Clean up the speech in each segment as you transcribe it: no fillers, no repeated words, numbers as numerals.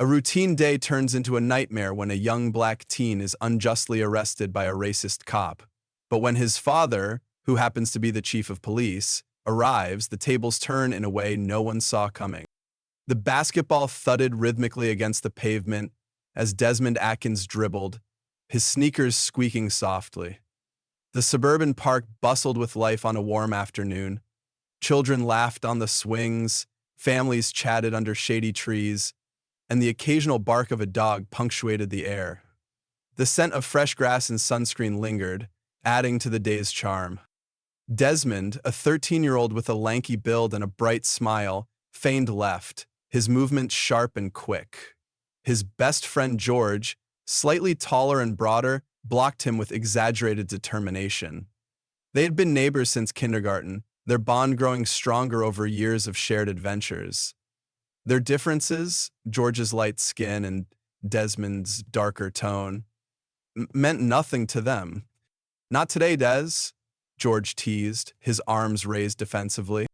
A routine day turns into a nightmare when a young black teen is unjustly arrested by a racist cop. But when his father, who happens to be the chief of police, arrives, the tables turn in a way no one saw coming. The basketball thudded rhythmically against the pavement as Desmond Atkins dribbled, his sneakers squeaking softly. The suburban park bustled with life on a warm afternoon. Children laughed on the swings, families chatted under shady trees, and the occasional bark of a dog punctuated the air. The scent of fresh grass and sunscreen lingered, adding to the day's charm. Desmond, a 13-year-old with a lanky build and a bright smile, feigned left, his movements sharp and quick. His best friend George, slightly taller and broader, blocked him with exaggerated determination. They had been neighbors since kindergarten, their bond growing stronger over years of shared adventures. Their differences, George's light skin and Desmond's darker tone, meant nothing to them. "Not today, Des," George teased, his arms raised defensively.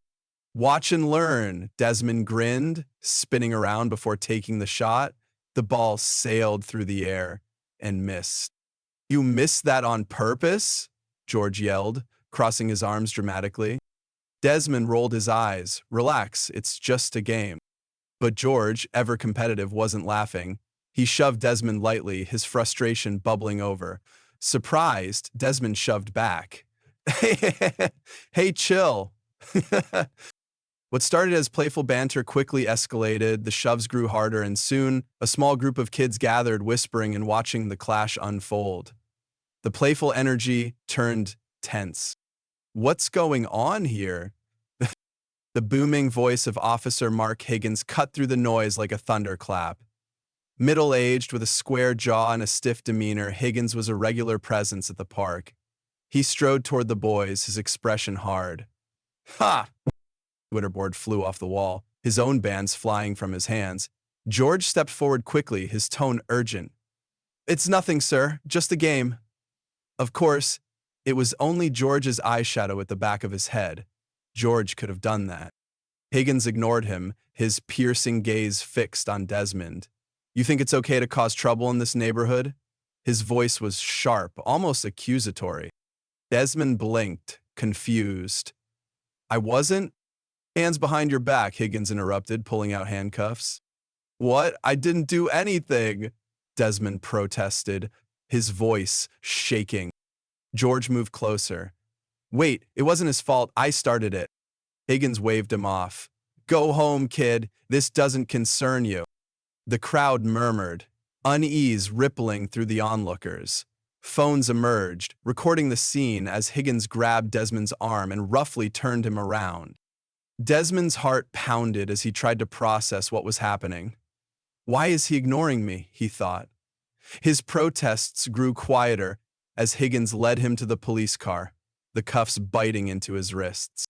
"Watch and learn," Desmond grinned, spinning around before taking the shot. The ball sailed through the air and missed. "You missed that on purpose?" George yelled, crossing his arms dramatically. Desmond rolled his eyes. "Relax, it's just a game." But George, ever competitive, wasn't laughing. He shoved Desmond lightly, his frustration bubbling over. Surprised, Desmond shoved back. "Hey, chill." What started as playful banter quickly escalated, the shoves grew harder, and soon, a small group of kids gathered, whispering and watching the clash unfold. The playful energy turned tense. "What's going on here?" The booming voice of Officer Mark Higgins cut through the noise like a thunderclap. Middle-aged, with a square jaw and a stiff demeanor, Higgins was a regular presence at the park. He strode toward the boys, his expression hard. "Ha!" Twitterboard flew off the wall, his own bands flying from his hands. George stepped forward quickly, his tone urgent. "It's nothing, sir. Just a game." Of course, it was only George's eyeshadow at the back of his head. George could have done that. Higgins ignored him, his piercing gaze fixed on Desmond. "You think it's okay to cause trouble in this neighborhood?" His voice was sharp, almost accusatory. Desmond blinked, confused. "I wasn't?" "Hands behind your back," Higgins interrupted, pulling out handcuffs. "What? I didn't do anything," Desmond protested, his voice shaking. George moved closer. "Wait, it wasn't his fault. I started it." Higgins waved him off. "Go home, kid. This doesn't concern you." The crowd murmured, unease rippling through the onlookers. Phones emerged, recording the scene as Higgins grabbed Desmond's arm and roughly turned him around. Desmond's heart pounded as he tried to process what was happening. "Why is he ignoring me?" he thought. His protests grew quieter as Higgins led him to the police car, the cuffs biting into his wrists.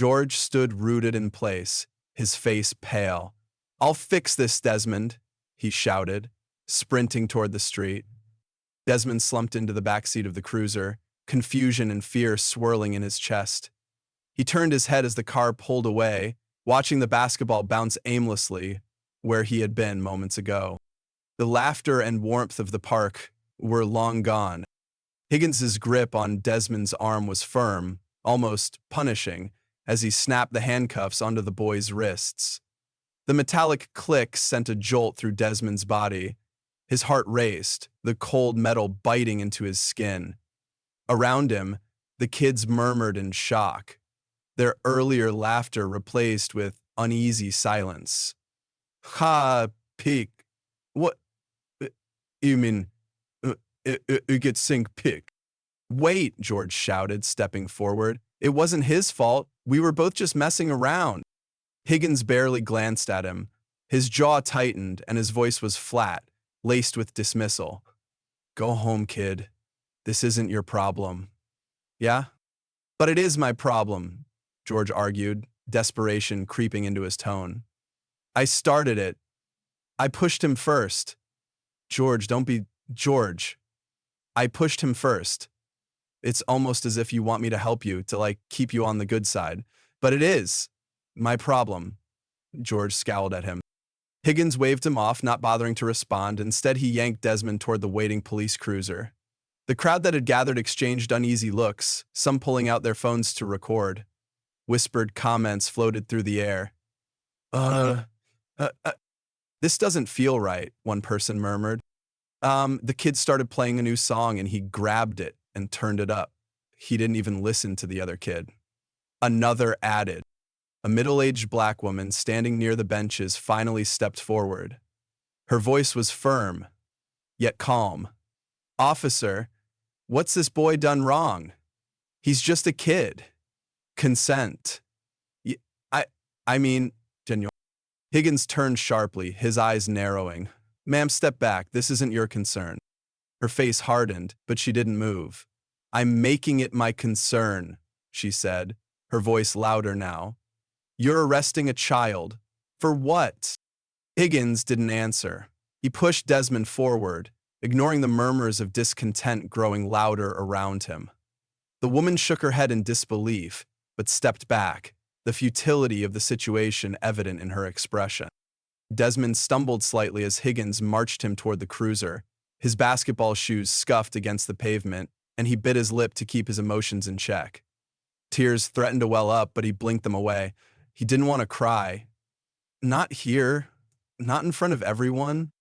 George stood rooted in place, his face pale. "I'll fix this, Desmond," he shouted, sprinting toward the street. Desmond slumped into the backseat of the cruiser, confusion and fear swirling in his chest. He turned his head as the car pulled away, watching the basketball bounce aimlessly where he had been moments ago. The laughter and warmth of the park were long gone. Higgins's grip on Desmond's arm was firm, almost punishing, as he snapped the handcuffs onto the boy's wrists. The metallic click sent a jolt through Desmond's body. His heart raced, the cold metal biting into his skin. Around him, the kids murmured in shock, their earlier laughter replaced with uneasy silence. "Ha, pig. What? You mean, it gets sink pig?" "Wait," George shouted, stepping forward. "It wasn't his fault. We were both just messing around." Higgins barely glanced at him. His jaw tightened and his voice was flat, laced with dismissal. "Go home, kid. This isn't your problem." "Yeah? But it is my problem," George argued, desperation creeping into his tone. "I started it. I pushed him first." "George, don't be... George. I pushed him first. It's almost as if you want me to help you, to keep you on the good side. But it is my problem." George scowled at him. Higgins waved him off, not bothering to respond. Instead, he yanked Desmond toward the waiting police cruiser. The crowd that had gathered exchanged uneasy looks, some pulling out their phones to record. Whispered comments floated through the air. Uh, uh, uh, this doesn't feel right, one person murmured. The kid started playing a new song and he grabbed it and turned it up. He didn't even listen to the other kid. Another added. A middle-aged black woman standing near the benches finally stepped forward. Her voice was firm, yet calm. "Officer, what's this boy done wrong? He's just a kid. Consent." Y- I, I mean, Daniel. Higgins turned sharply, his eyes narrowing. "Ma'am, step back. This isn't your concern." Her face hardened, but she didn't move. "I'm making it my concern," she said, her voice louder now. "You're arresting a child. For what?" Higgins didn't answer. He pushed Desmond forward, ignoring the murmurs of discontent growing louder around him. The woman shook her head in disbelief, but stepped back, the futility of the situation evident in her expression. Desmond stumbled slightly as Higgins marched him toward the cruiser. His basketball shoes scuffed against the pavement, and he bit his lip to keep his emotions in check. Tears threatened to well up, but he blinked them away. He didn't want to cry. "Not here. Not in front of everyone."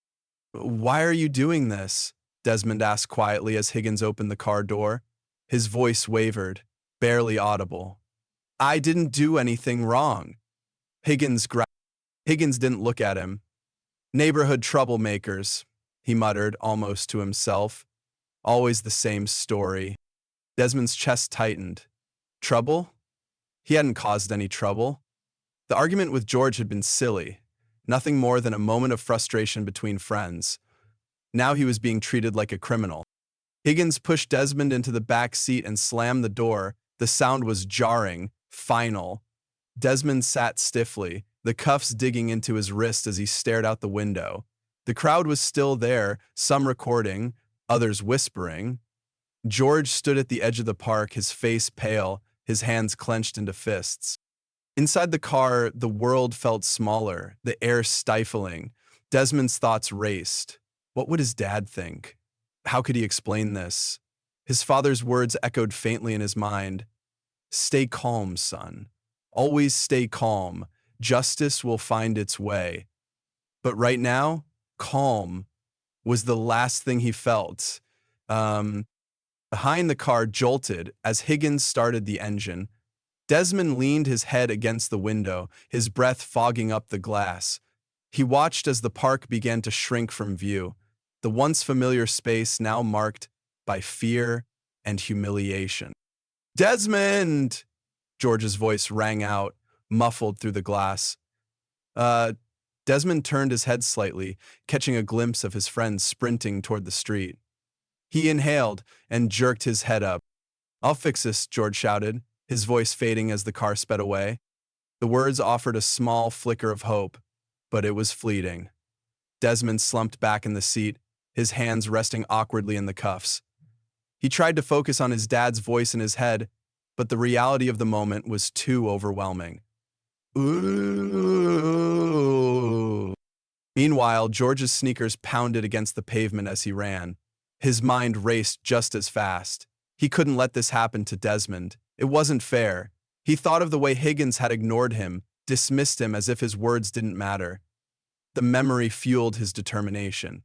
"Why are you doing this?" Desmond asked quietly as Higgins opened the car door. His voice wavered, barely audible. "I didn't do anything wrong." Higgins didn't look at him. "Neighborhood troublemakers," he muttered, almost to himself. Always the same story. Desmond's chest tightened. Trouble? He hadn't caused any trouble. The argument with George had been silly, nothing more than a moment of frustration between friends. Now he was being treated like a criminal. Higgins pushed Desmond into the back seat and slammed the door. The sound was jarring, final. Desmond sat stiffly, the cuffs digging into his wrist as he stared out the window. The crowd was still there, some recording, others whispering. George stood at the edge of the park, his face pale, his hands clenched into fists. Inside the car, the world felt smaller, the air stifling. Desmond's thoughts raced. What would his dad think? How could he explain this? His father's words echoed faintly in his mind. "Stay calm, son. Always stay calm. Justice will find its way." But right now, calm was the last thing he felt. Behind the car jolted as Higgins started the engine. Desmond leaned his head against the window, his breath fogging up the glass. He watched as the park began to shrink from view, the once familiar space now marked by fear and humiliation. "Desmond!" George's voice rang out, muffled through the glass. Desmond turned his head slightly, catching a glimpse of his friend sprinting toward the street. He inhaled and jerked his head up. "I'll fix this," George shouted, his voice fading as the car sped away. The words offered a small flicker of hope, but it was fleeting. Desmond slumped back in the seat, his hands resting awkwardly in the cuffs. He tried to focus on his dad's voice in his head, but the reality of the moment was too overwhelming. Ooh. Meanwhile, George's sneakers pounded against the pavement as he ran. His mind raced just as fast. He couldn't let this happen to Desmond. It wasn't fair. He thought of the way Higgins had ignored him, dismissed him as if his words didn't matter. The memory fueled his determination.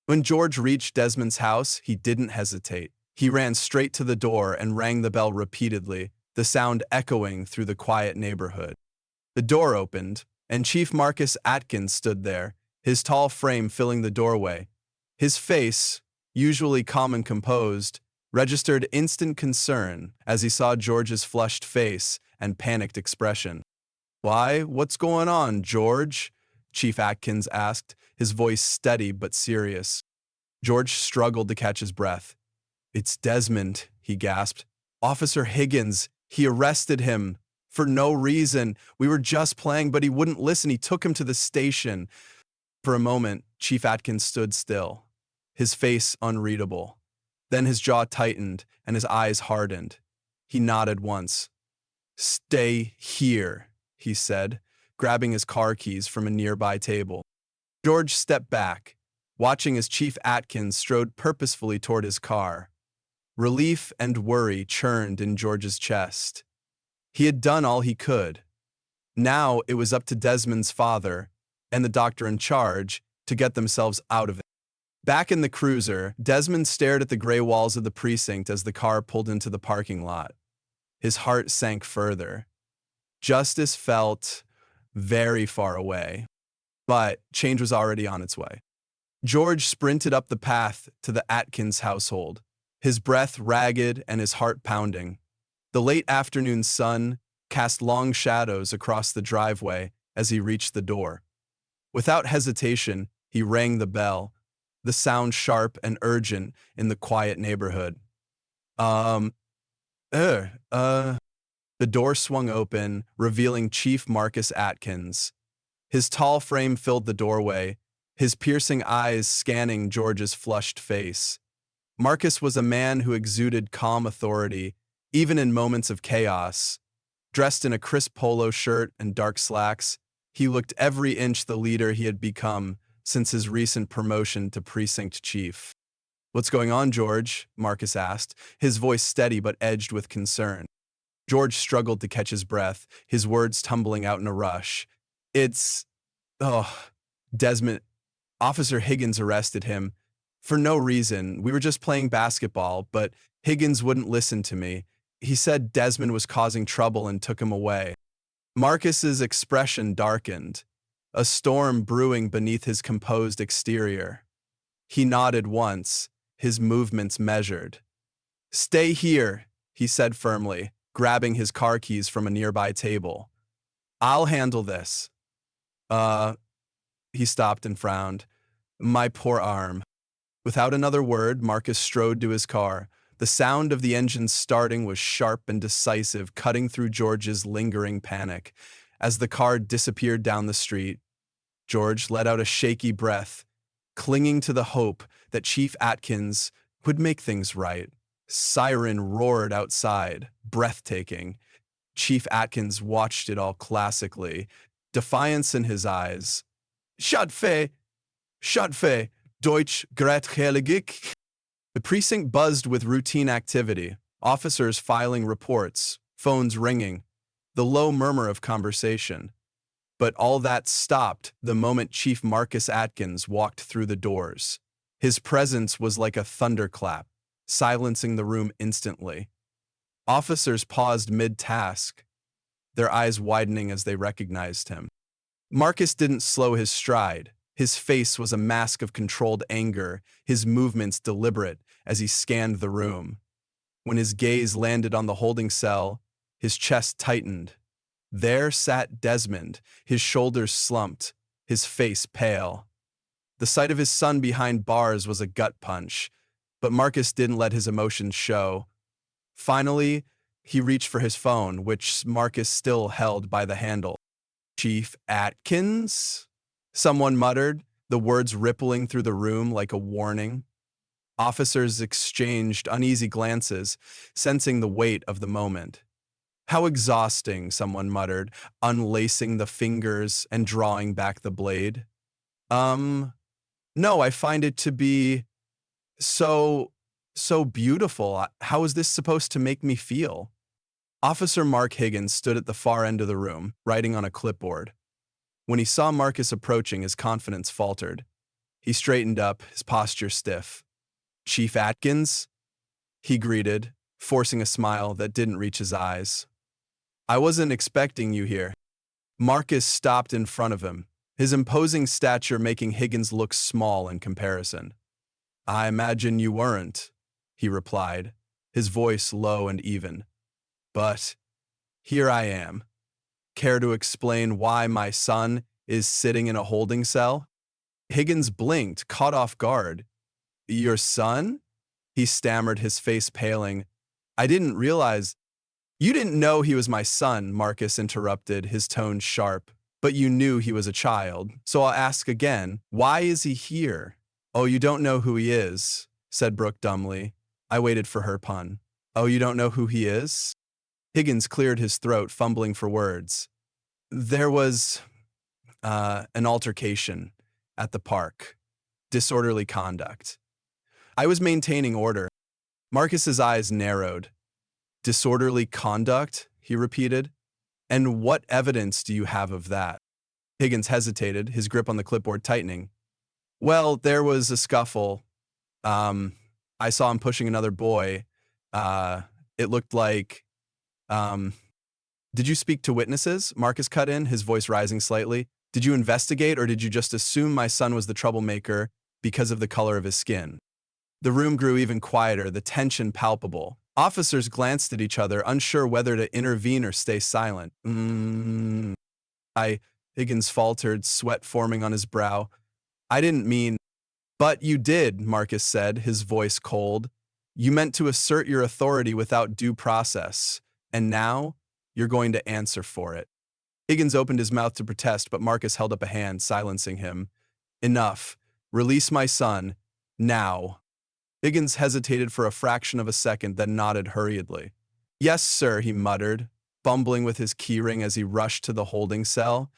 When George reached Desmond's house, he didn't hesitate. He ran straight to the door and rang the bell repeatedly, the sound echoing through the quiet neighborhood. The door opened, and Chief Marcus Atkins stood there, his tall frame filling the doorway. His face, usually calm and composed, registered instant concern as he saw George's flushed face and panicked expression. "Why, what's going on, George?" Chief Atkins asked, his voice steady but serious. George struggled to catch his breath. "It's Desmond," he gasped. "Officer Higgins, he arrested him. For no reason. We were just playing, but he wouldn't listen. He took him to the station." For a moment, Chief Atkins stood still, his face unreadable. Then his jaw tightened and his eyes hardened. He nodded once. "Stay here," he said, grabbing his car keys from a nearby table. George stepped back, watching as Chief Atkins strode purposefully toward his car. Relief and worry churned in George's chest. He had done all he could. Now it was up to Desmond's father and the doctor in charge to get themselves out of it. Back in the cruiser, Desmond stared at the gray walls of the precinct as the car pulled into the parking lot. His heart sank further. Justice felt very far away, but change was already on its way. George sprinted up the path to the Atkins household, his breath ragged and his heart pounding. The late afternoon sun cast long shadows across the driveway as he reached the door. Without hesitation, he rang the bell, the sound sharp and urgent in the quiet neighborhood. The door swung open, revealing Chief Marcus Atkins. His tall frame filled the doorway, his piercing eyes scanning George's flushed face. Marcus was a man who exuded calm authority, even in moments of chaos. Dressed in a crisp polo shirt and dark slacks, he looked every inch the leader he had become since his recent promotion to precinct chief. "What's going on, George?" Marcus asked, his voice steady but edged with concern. George struggled to catch his breath, his words tumbling out in a rush. Oh, Desmond, Officer Higgins arrested him. For no reason. We were just playing basketball, but Higgins wouldn't listen to me. He said Desmond was causing trouble and took him away." Marcus's expression darkened, a storm brewing beneath his composed exterior. He nodded once, his movements measured. "Stay here," he said firmly, grabbing his car keys from a nearby table. "I'll handle this." He stopped and frowned. "My poor arm." Without another word, Marcus strode to his car. The sound of the engine starting was sharp and decisive, cutting through George's lingering panic. As the car disappeared down the street, George let out a shaky breath, clinging to the hope that Chief Atkins would make things right. Siren roared outside, breathtaking. Chief Atkins watched it all classically, defiance in his eyes. Schadfe! Schadfe! Deutsch Gretcheligik. The precinct buzzed with routine activity, officers filing reports, phones ringing, the low murmur of conversation. But all that stopped the moment Chief Marcus Atkins walked through the doors. His presence was like a thunderclap, silencing the room instantly. Officers paused mid-task, their eyes widening as they recognized him. Marcus didn't slow his stride. His face was a mask of controlled anger, his movements deliberate as he scanned the room. When his gaze landed on the holding cell, his chest tightened. There sat Desmond, his shoulders slumped, his face pale. The sight of his son behind bars was a gut punch, but Marcus didn't let his emotions show. Finally, he reached for his phone, which Marcus still held by the handle. "Chief Atkins?" Someone muttered, the words rippling through the room like a warning. Officers exchanged uneasy glances, sensing the weight of the moment. "How exhausting," someone muttered, unlacing the fingers and drawing back the blade. No, I find it to be so beautiful. How is this supposed to make me feel?" Officer Mark Higgins stood at the far end of the room, writing on a clipboard. When he saw Marcus approaching, his confidence faltered. He straightened up, his posture stiff. "Chief Atkins?" he greeted, forcing a smile that didn't reach his eyes. "I wasn't expecting you here." Marcus stopped in front of him, his imposing stature making Higgins look small in comparison. "I imagine you weren't," he replied, his voice low and even. "But here I am. Care to explain why my son is sitting in a holding cell?" Higgins blinked, caught off guard. "Your son?" he stammered, his face paling. "I didn't realize—" "You didn't know he was my son," Marcus interrupted, his tone sharp. "But you knew he was a child. So I'll ask again, why is he here?" "Oh, you don't know who he is," said Brooke dumbly. I waited for her pun. "Oh, you don't know who he is?" Higgins cleared his throat, fumbling for words. "There was an altercation. at the park. Disorderly conduct. I was maintaining order. Marcus's eyes narrowed. Disorderly conduct? He repeated. And what evidence do you have of that? Higgins hesitated, his grip on the clipboard tightening. Well, there was a scuffle. I saw him pushing another boy. It looked like, Did you speak to witnesses? Marcus cut in, his voice rising slightly. Did you investigate, or did you just assume my son was the troublemaker because of the color of his skin? The room grew even quieter, the tension palpable. Officers glanced at each other, unsure whether to intervene or stay silent. Higgins faltered, sweat forming on his brow. I didn't mean. But you did, Marcus said, his voice cold. You meant to assert your authority without due process, and now you're going to answer for it. Higgins opened his mouth to protest, but Marcus held up a hand, silencing him. Enough. Release my son. Now. Higgins hesitated for a fraction of a second, then nodded hurriedly. Yes, sir, he muttered, fumbling with his keyring as he rushed to the holding cell.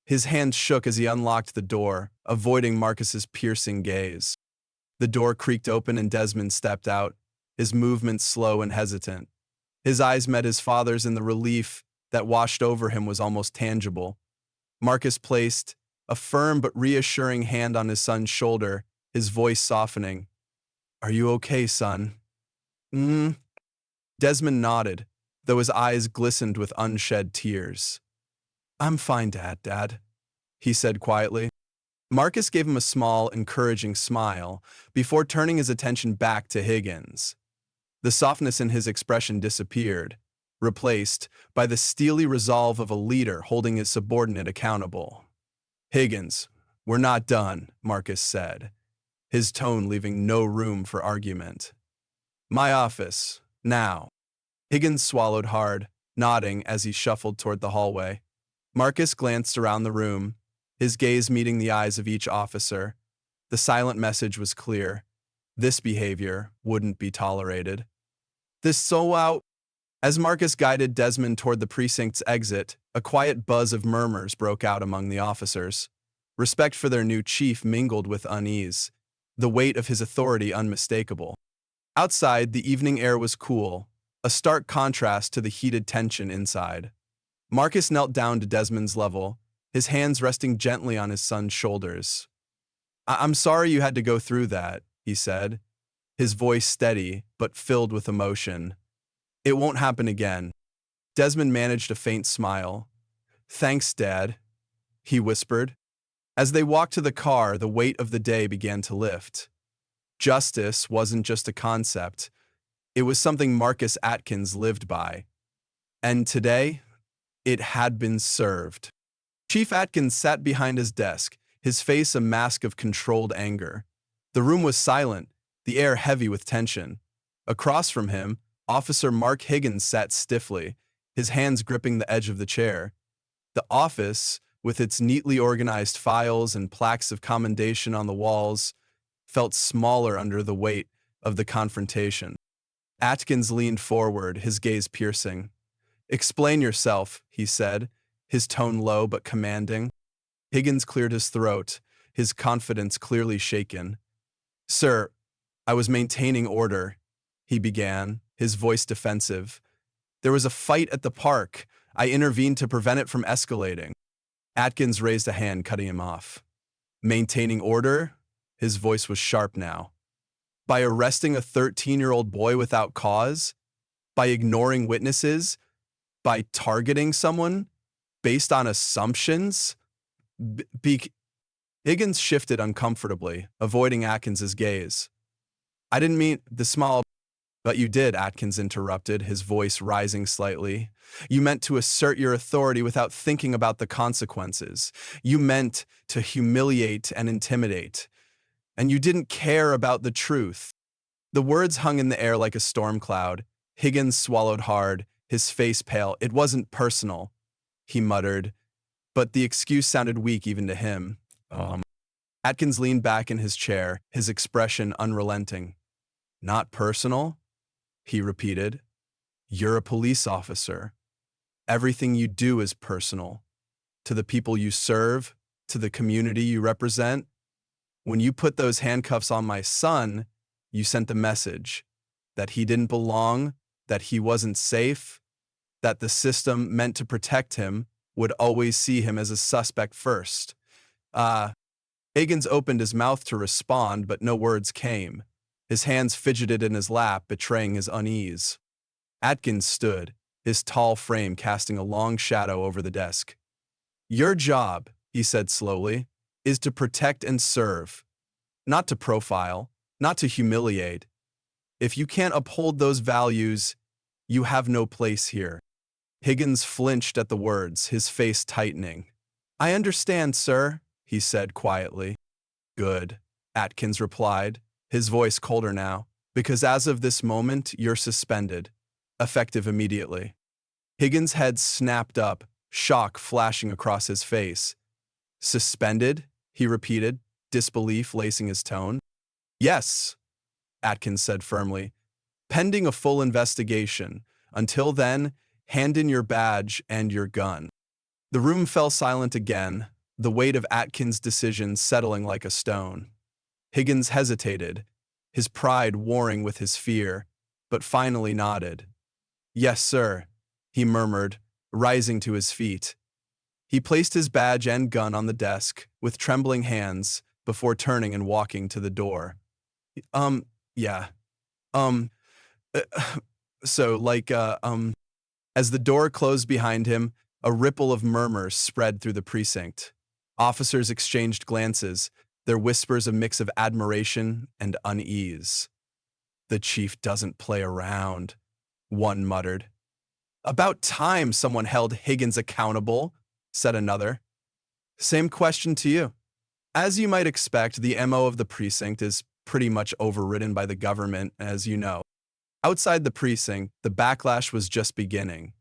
His hand shook as he unlocked the door, avoiding Marcus's piercing gaze. The door creaked open and Desmond stepped out, his movements slow and hesitant. His eyes met his father's, and the relief that washed over him was almost tangible. Marcus placed a firm but reassuring hand on his son's shoulder, his voice softening. Are you okay, son? Desmond nodded, though his eyes glistened with unshed tears. I'm fine, Dad, he said quietly. Marcus gave him a small, encouraging smile before turning his attention back to Higgins. The softness in his expression disappeared, replaced by the steely resolve of a leader holding his subordinate accountable. Higgins, we're not done, Marcus said, his tone leaving no room for argument. My office, now. Higgins swallowed hard, nodding as he shuffled toward the hallway. Marcus glanced around the room, his gaze meeting the eyes of each officer. The silent message was clear. This behavior wouldn't be tolerated. As Marcus guided Desmond toward the precinct's exit, a quiet buzz of murmurs broke out among the officers. Respect for their new chief mingled with unease, the weight of his authority unmistakable. Outside, the evening air was cool, a stark contrast to the heated tension inside. Marcus knelt down to Desmond's level, his hands resting gently on his son's shoulders. I'm sorry you had to go through that, he said, his voice steady but filled with emotion. It won't happen again. Desmond managed a faint smile. Thanks, Dad, he whispered. As they walked to the car, the weight of the day began to lift. Justice wasn't just a concept. It was something Marcus Atkins lived by. And today, it had been served. Chief Atkins sat behind his desk, his face a mask of controlled anger. The room was silent, the air heavy with tension. Across from him, Officer Mark Higgins sat stiffly, his hands gripping the edge of the chair. The office, with its neatly organized files and plaques of commendation on the walls, felt smaller under the weight of the confrontation. Atkins leaned forward, his gaze piercing. Explain yourself, he said, his tone low but commanding. Higgins cleared his throat, his confidence clearly shaken. Sir, I was maintaining order, he began, his voice defensive. There was a fight at the park. I intervened to prevent it from escalating. Atkins raised a hand, cutting him off. Maintaining order? His voice was sharp now. By arresting a 13-year-old boy without cause? By ignoring witnesses? By targeting someone? Based on assumptions? Higgins shifted uncomfortably, avoiding Atkins's gaze. I didn't mean the small. But you did, Atkins interrupted, his voice rising slightly. You meant to assert your authority without thinking about the consequences. You meant to humiliate and intimidate. And you didn't care about the truth. The words hung in the air like a storm cloud. Higgins swallowed hard, his face pale. It wasn't personal, he muttered, but the excuse sounded weak even to him. Atkins leaned back in his chair, his expression unrelenting. Not personal? He repeated. You're a police officer. Everything you do is personal. To the people you serve, to the community you represent. When you put those handcuffs on my son, you sent the message that he didn't belong, that he wasn't safe, that the system meant to protect him would always see him as a suspect first. Uh, Higgins opened his mouth to respond, but no words came. His hands fidgeted in his lap, betraying his unease. Atkins stood, his tall frame casting a long shadow over the desk. Your job, he said slowly, is to protect and serve, not to profile, not to humiliate. If you can't uphold those values, you have no place here. Higgins flinched at the words, his face tightening. I understand, sir, he said quietly. Good, Atkins replied, his voice colder now, because as of this moment, you're suspended, effective immediately. Higgins' head snapped up, shock flashing across his face. Suspended? He repeated, disbelief lacing his tone. Yes, Atkins said firmly, pending a full investigation. Until then, hand in your badge and your gun. The room fell silent again, the weight of Atkins' decision settling like a stone. Higgins hesitated, his pride warring with his fear, but finally nodded. Yes, sir, he murmured, rising to his feet. He placed his badge and gun on the desk with trembling hands before turning and walking to the door. Yeah. Um, uh, As the door closed behind him, a ripple of murmurs spread through the precinct. Officers exchanged glances, their whispers a mix of admiration and unease. The chief doesn't play around, one muttered. About time someone held Higgins accountable, said another. Same question to you. As you might expect, the MO of the precinct is pretty much overridden by the government, as you know. Outside the precinct, the backlash was just beginning.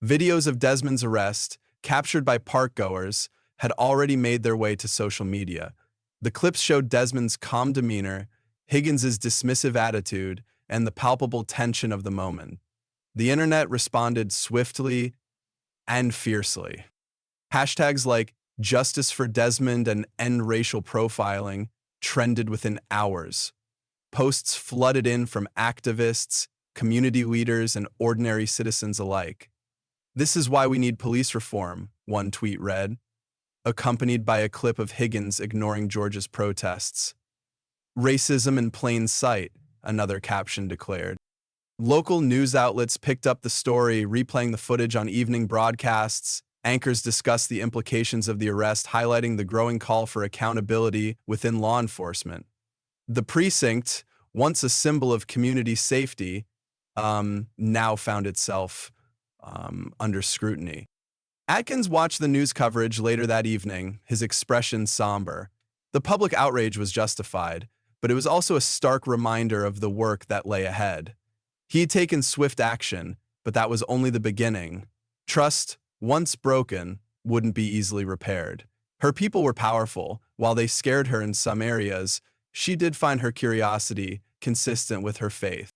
Videos of Desmond's arrest, captured by parkgoers, had already made their way to social media. The clips showed Desmond's calm demeanor, Higgins's dismissive attitude, and the palpable tension of the moment. The internet responded swiftly and fiercely. Hashtags like Justice for Desmond and End Racial Profiling trended within hours. Posts flooded in from activists, community leaders, and ordinary citizens alike. This is why we need police reform, one tweet read, accompanied by a clip of Higgins ignoring Georgia's protests. Racism in plain sight, another caption declared. Local news outlets picked up the story, replaying the footage on evening broadcasts. Anchors discussed the implications of the arrest, highlighting the growing call for accountability within law enforcement. The precinct, once a symbol of community safety, now found itself under scrutiny. Atkins watched the news coverage later that evening, his expression somber. The public outrage was justified, but it was also a stark reminder of the work that lay ahead. He had taken swift action, but that was only the beginning. Trust, once broken, wouldn't be easily repaired. Her people were powerful. While they scared her in some areas, she did find her curiosity consistent with her faith.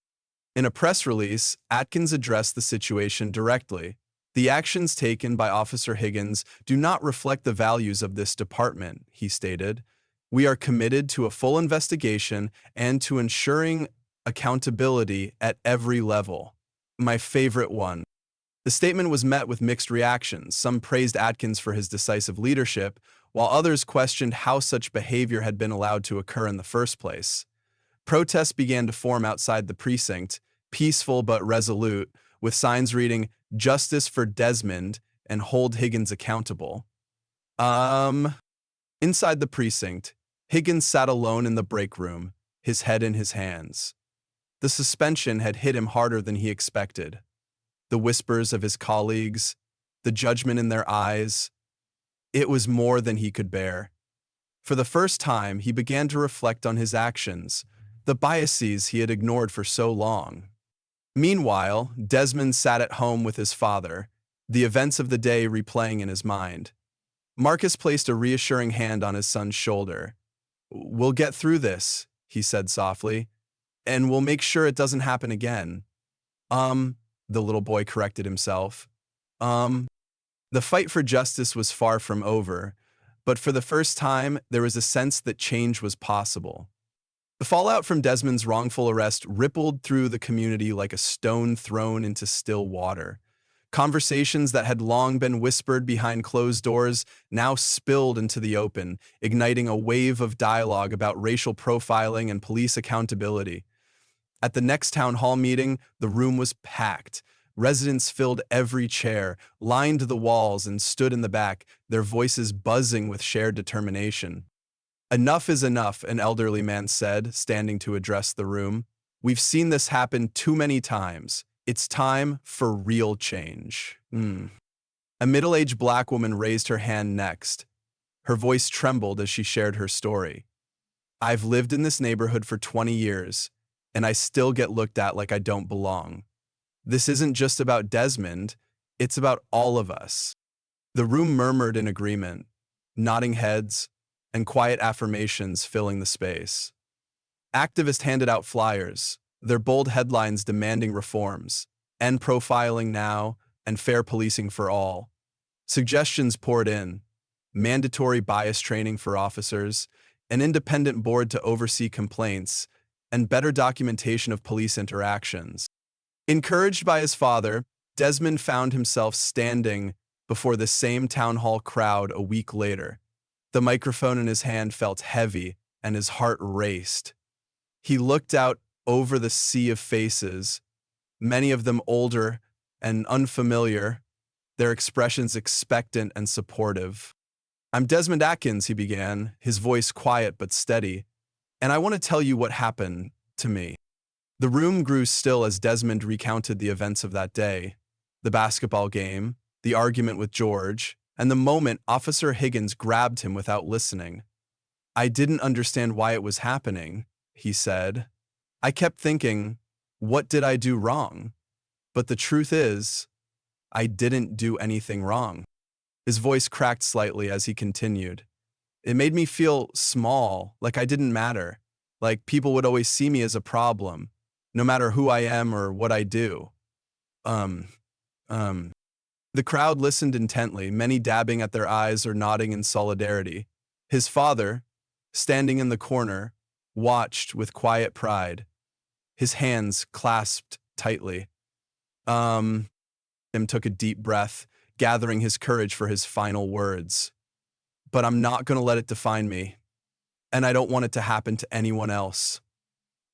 In a press release, Atkins addressed the situation directly. The actions taken by Officer Higgins do not reflect the values of this department, he stated. We are committed to a full investigation and to ensuring accountability at every level. My favorite one. The statement was met with mixed reactions. Some praised Atkins for his decisive leadership, while others questioned how such behavior had been allowed to occur in the first place. Protests began to form outside the precinct, peaceful but resolute, with signs reading, Justice for Desmond and Hold Higgins Accountable. Inside the precinct, Higgins sat alone in the break room, his head in his hands. The suspension had hit him harder than he expected. The whispers of his colleagues, the judgment in their eyes, it was more than he could bear. For the first time, he began to reflect on his actions, the biases he had ignored for so long. Meanwhile, Desmond sat at home with his father, the events of the day replaying in his mind. Marcus placed a reassuring hand on his son's shoulder. We'll get through this, he said softly, and we'll make sure it doesn't happen again. The little boy corrected himself. The fight for justice was far from over, But for the first time, there was a sense that change was possible. The fallout from Desmond's wrongful arrest rippled through the community like a stone thrown into still water. Conversations that had long been whispered behind closed doors now spilled into the open, igniting a wave of dialogue about racial profiling and police accountability. At the next town hall meeting, the room was packed. Residents filled every chair, lined the walls, and stood in the back, their voices buzzing with shared determination. "Enough is enough," an elderly man said, standing to address the room. "We've seen this happen too many times. It's time for real change." A middle-aged black woman raised her hand next. Her voice trembled as she shared her story. "I've lived in this neighborhood for 20 years, and I still get looked at like I don't belong. This isn't just about Desmond, it's about all of us." The room murmured in agreement, nodding heads and quiet affirmations filling the space. Activists handed out flyers, their bold headlines demanding reforms, end profiling now, and fair policing for all. Suggestions poured in: mandatory bias training for officers, an independent board to oversee complaints, and better documentation of police interactions. Encouraged by his father, Desmond found himself standing before the same town hall crowd a week later. The microphone in his hand felt heavy, and his heart raced. He looked out over the sea of faces, many of them older and unfamiliar, their expressions expectant and supportive. "I'm Desmond Atkins," he began, his voice quiet but steady, "and I want to tell you what happened to me." The room grew still as Desmond recounted the events of that day: the basketball game, the argument with George, and the moment Officer Higgins grabbed him without listening. "I didn't understand why it was happening," he said. "I kept thinking, what did I do wrong? But the truth is, I didn't do anything wrong." His voice cracked slightly as he continued. "It made me feel small, like I didn't matter, like people would always see me as a problem, no matter who I am or what I do." The crowd listened intently, many dabbing at their eyes or nodding in solidarity. His father, standing in the corner, watched with quiet pride, his hands clasped tightly. Tim took a deep breath, gathering his courage for his final words. "But I'm not going to let it define me, and I don't want it to happen to anyone else.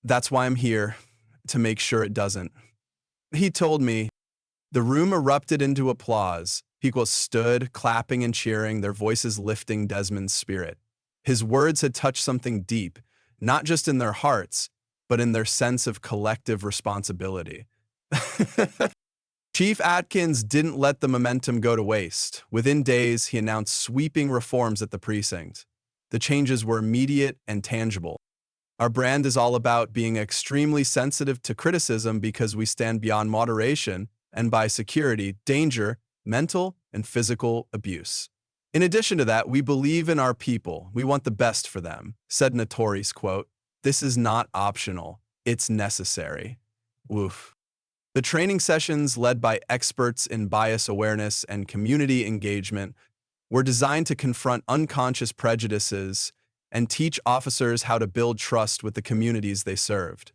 That's why I'm here, to make sure it doesn't," he told me. The room erupted into applause. People stood, clapping and cheering, their voices lifting Desmond's spirit. His words had touched something deep, not just in their hearts, but in their sense of collective responsibility. Chief Atkins didn't let the momentum go to waste. Within days, he announced sweeping reforms at the precinct. The changes were immediate and tangible. "Our brand is all about being extremely sensitive to criticism because we stand beyond moderation and by security, danger, mental and physical abuse. In addition to that, we believe in our people. We want the best for them," said Notori's quote. "This is not optional. It's necessary." Woof. The training sessions, led by experts in bias awareness and community engagement, were designed to confront unconscious prejudices and teach officers how to build trust with the communities they served.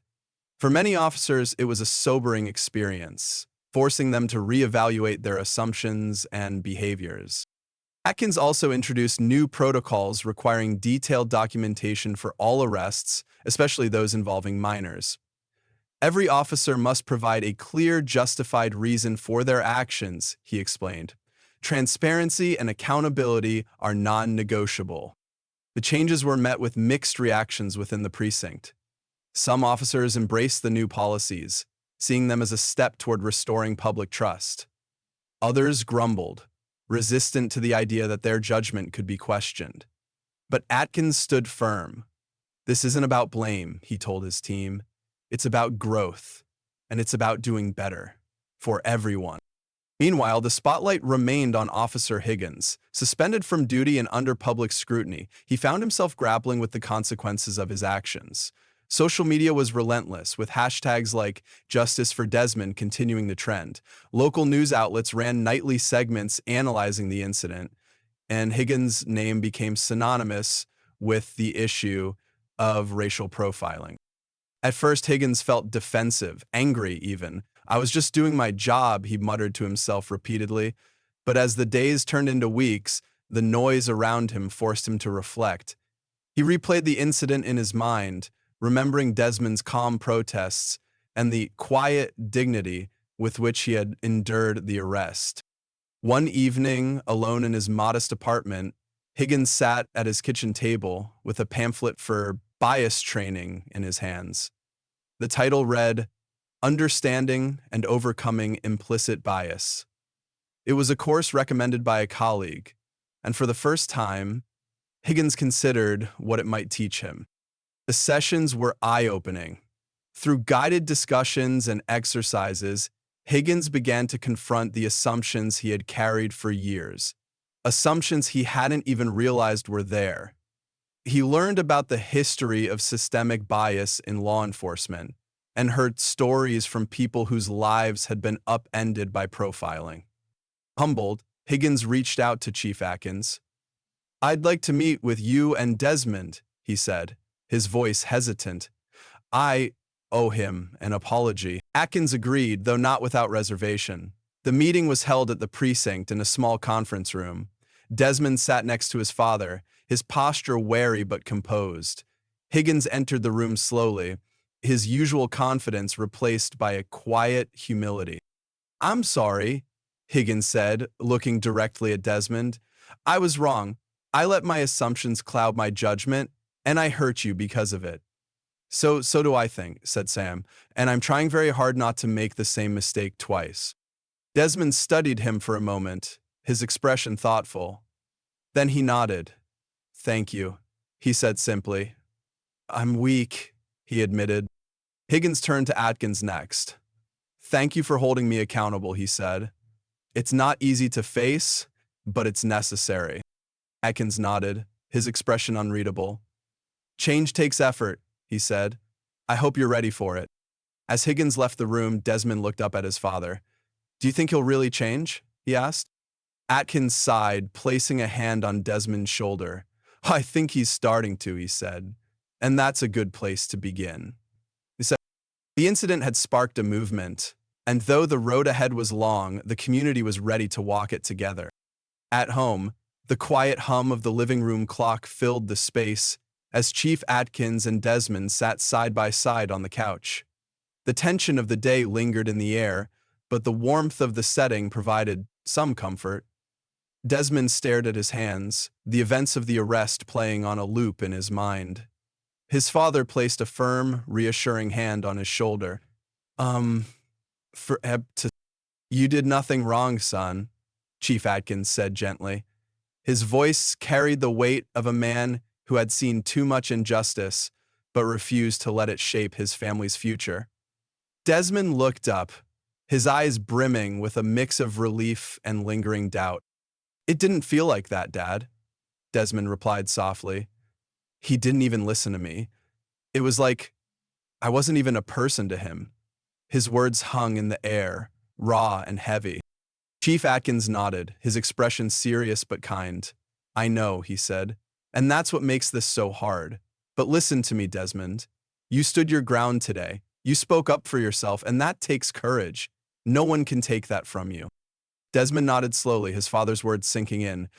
For many officers, it was a sobering experience, forcing them to reevaluate their assumptions and behaviors. Atkins also introduced new protocols requiring detailed documentation for all arrests, especially those involving minors. "Every officer must provide a clear, justified reason for their actions," he explained. "Transparency and accountability are non-negotiable." The changes were met with mixed reactions within the precinct. Some officers embraced the new policies, seeing them as a step toward restoring public trust. Others grumbled, resistant to the idea that their judgment could be questioned. But Atkins stood firm. "This isn't about blame," he told his team. "It's about growth, and it's about doing better for everyone." Meanwhile, the spotlight remained on Officer Higgins. Suspended from duty and under public scrutiny, he found himself grappling with the consequences of his actions. Social media was relentless, with hashtags like "Justice for Desmond" continuing the trend. Local news outlets ran nightly segments analyzing the incident, and Higgins' name became synonymous with the issue of racial profiling. At first, Higgins felt defensive, angry even. "I was just doing my job," he muttered to himself repeatedly. But as the days turned into weeks, the noise around him forced him to reflect. He replayed the incident in his mind, remembering Desmond's calm protests and the quiet dignity with which he had endured the arrest. One evening, alone in his modest apartment, Higgins sat at his kitchen table with a pamphlet for bias training in his hands. The title read, "Understanding and Overcoming Implicit Bias." It was a course recommended by a colleague, and for the first time, Higgins considered what it might teach him. The sessions were eye-opening. Through guided discussions and exercises, Higgins began to confront the assumptions he had carried for years, assumptions he hadn't even realized were there. He learned about the history of systemic bias in law enforcement and heard stories from people whose lives had been upended by profiling. Humbled, Higgins reached out to Chief Atkins. "I'd like to meet with you and Desmond," he said, his voice hesitant. "I owe him an apology." Atkins agreed, though not without reservation. The meeting was held at the precinct in a small conference room. Desmond sat next to his father, his posture wary but composed. Higgins entered the room slowly, his usual confidence replaced by a quiet humility. "I'm sorry," Higgins said, looking directly at Desmond. "I was wrong. I let my assumptions cloud my judgment, and I hurt you because of it." So do I think," said Sam, "and I'm trying very hard not to make the same mistake twice." Desmond studied him for a moment, his expression thoughtful. Then he nodded. "Thank you," he said simply. "I'm weak," he admitted. Higgins turned to Atkins next. "Thank you for holding me accountable," he said. "It's not easy to face, but it's necessary." Atkins nodded, his expression unreadable. "Change takes effort," he said. "I hope you're ready for it." As Higgins left the room, Desmond looked up at his father. "Do you think he'll really change?" he asked. Atkins sighed, placing a hand on Desmond's shoulder. "I think he's starting to," he said. "And that's a good place to begin." He said, the incident had sparked a movement, and though the road ahead was long, the community was ready to walk it together. At home, the quiet hum of the living room clock filled the space as Chief Atkins and Desmond sat side by side on the couch. The tension of the day lingered in the air, but the warmth of the setting provided some comfort. Desmond stared at his hands, the events of the arrest playing on a loop in his mind. His father placed a firm, reassuring hand on his shoulder. "You did nothing wrong, son," Chief Atkins said gently. His voice carried the weight of a man who had seen too much injustice, but refused to let it shape his family's future. Desmond looked up, his eyes brimming with a mix of relief and lingering doubt. "It didn't feel like that, Dad," Desmond replied softly. "He didn't even listen to me. It was like I wasn't even a person to him." His words hung in the air, raw and heavy. Chief Atkins nodded, his expression serious but kind. "I know," he said, "and that's what makes this so hard. But listen to me, Desmond. You stood your ground today. You spoke up for yourself, and that takes courage. No one can take that from you." Desmond nodded slowly, his father's words sinking in.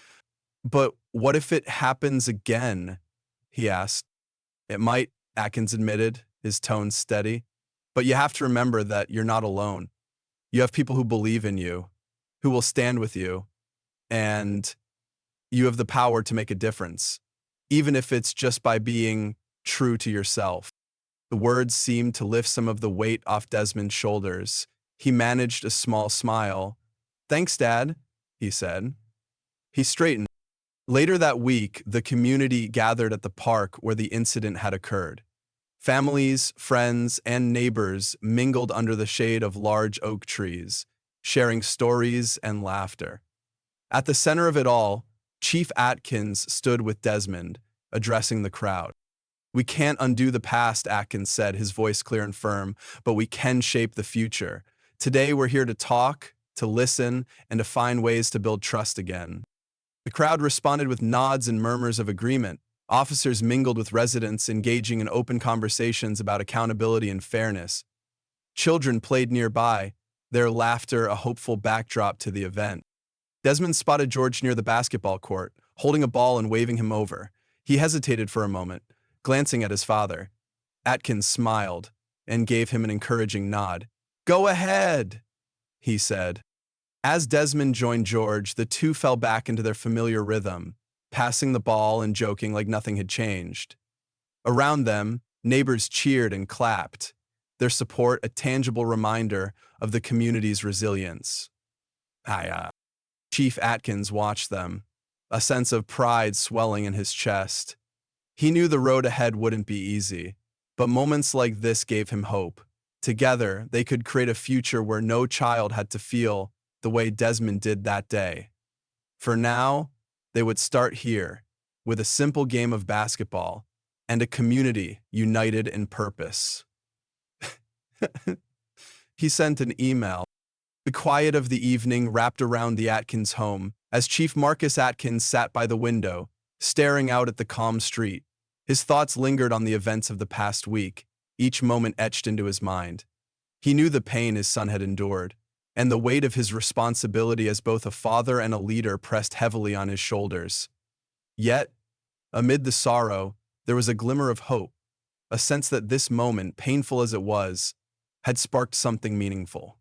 "But what if it happens again?" he asked. "It might," Atkins admitted, his tone steady. "But you have to remember that you're not alone. You have people who believe in you, who will stand with you, and you have the power to make a difference, even if it's just by being true to yourself." The words seemed to lift some of the weight off Desmond's shoulders. He managed a small smile. "Thanks, Dad," he said. He straightened. Later that week, the community gathered at the park where the incident had occurred. Families, friends, and neighbors mingled under the shade of large oak trees, sharing stories and laughter. At the center of it all, Chief Atkins stood with Desmond, addressing the crowd. "We can't undo the past," Atkins said, his voice clear and firm, "but we can shape the future. Today we're here to talk, to listen, and to find ways to build trust again." The crowd responded with nods and murmurs of agreement. Officers mingled with residents, engaging in open conversations about accountability and fairness. Children played nearby, their laughter a hopeful backdrop to the event. Desmond spotted George near the basketball court, holding a ball and waving him over. He hesitated for a moment, glancing at his father. Atkins smiled and gave him an encouraging nod. "Go ahead," he said. As Desmond joined George, the two fell back into their familiar rhythm, passing the ball and joking like nothing had changed. Around them, neighbors cheered and clapped, their support a tangible reminder of the community's resilience. Chief Atkins watched them, a sense of pride swelling in his chest. He knew the road ahead wouldn't be easy, but moments like this gave him hope. Together, they could create a future where no child had to feel the way Desmond did that day. For now, they would start here, with a simple game of basketball and a community united in purpose. He sent an email. The quiet of the evening wrapped around the Atkins home as Chief Marcus Atkins sat by the window, staring out at the calm street. His thoughts lingered on the events of the past week, each moment etched into his mind. He knew the pain his son had endured, and the weight of his responsibility as both a father and a leader pressed heavily on his shoulders. Yet, amid the sorrow, there was a glimmer of hope, a sense that this moment, painful as it was, had sparked something meaningful.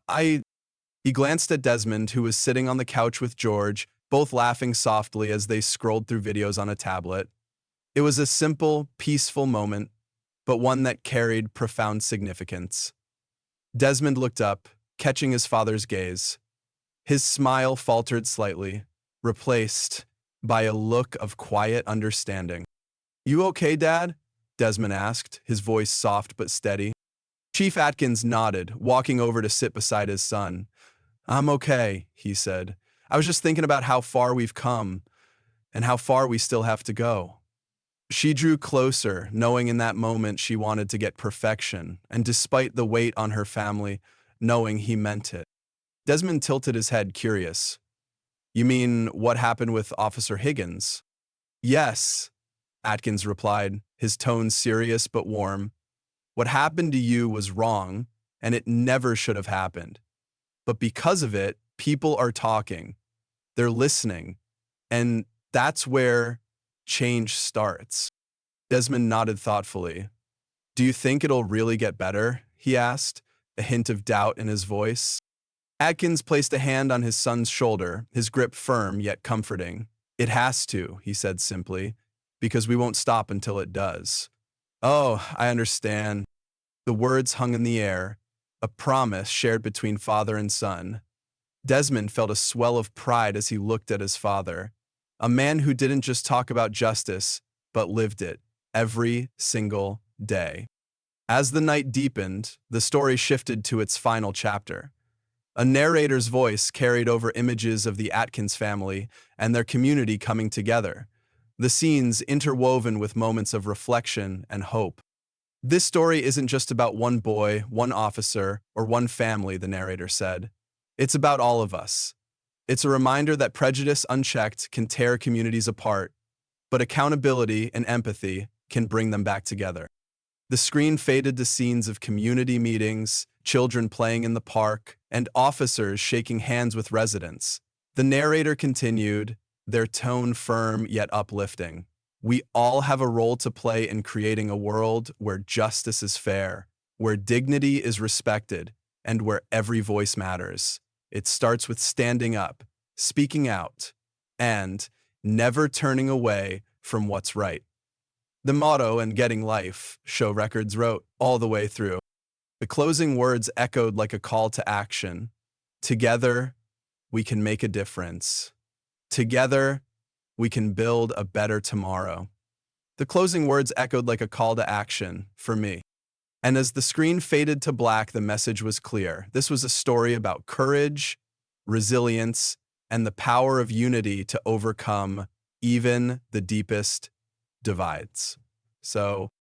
He glanced at Desmond, who was sitting on the couch with George, both laughing softly as they scrolled through videos on a tablet. It was a simple, peaceful moment, but one that carried profound significance. Desmond looked up, catching his father's gaze. His smile faltered slightly, replaced by a look of quiet understanding. "You okay, Dad?" Desmond asked, his voice soft but steady. Chief Atkins nodded, walking over to sit beside his son. "I'm okay," he said. "I was just thinking about how far we've come and how far we still have to go." She drew closer, knowing in that moment she wanted to get perfection, and despite the weight on her family, knowing he meant it. Desmond tilted his head, curious. "You mean what happened with Officer Higgins?" "Yes," Atkins replied, his tone serious but warm. "What happened to you was wrong, and it never should have happened. But because of it, people are talking. They're listening, and that's where change starts." Desmond nodded thoughtfully. "Do you think it'll really get better?" he asked, a hint of doubt in his voice. Atkins placed a hand on his son's shoulder, his grip firm yet comforting. "It has to," he said simply, "because we won't stop until it does." "Oh, I understand." The words hung in the air, a promise shared between father and son. Desmond felt a swell of pride as he looked at his father, a man who didn't just talk about justice, but lived it every single day. As the night deepened, the story shifted to its final chapter. A narrator's voice carried over images of the Atkins family and their community coming together, the scenes interwoven with moments of reflection and hope. "This story isn't just about one boy, one officer, or one family," the narrator said. "It's about all of us. It's a reminder that prejudice unchecked can tear communities apart, but accountability and empathy can bring them back together." The screen faded to scenes of community meetings, children playing in the park, and officers shaking hands with residents. The narrator continued, their tone firm yet uplifting. "We all have a role to play in creating a world where justice is fair, where dignity is respected, and where every voice matters. It starts with standing up, speaking out, and never turning away from what's right." The motto and Getting Life, Show Records wrote all the way through. The closing words echoed like a call to action. Together, we can make a difference. Together, we can build a better tomorrow. The closing words echoed like a call to action for me. And as the screen faded to black, the message was clear. This was a story about courage, resilience, and the power of unity to overcome even the deepest divides. So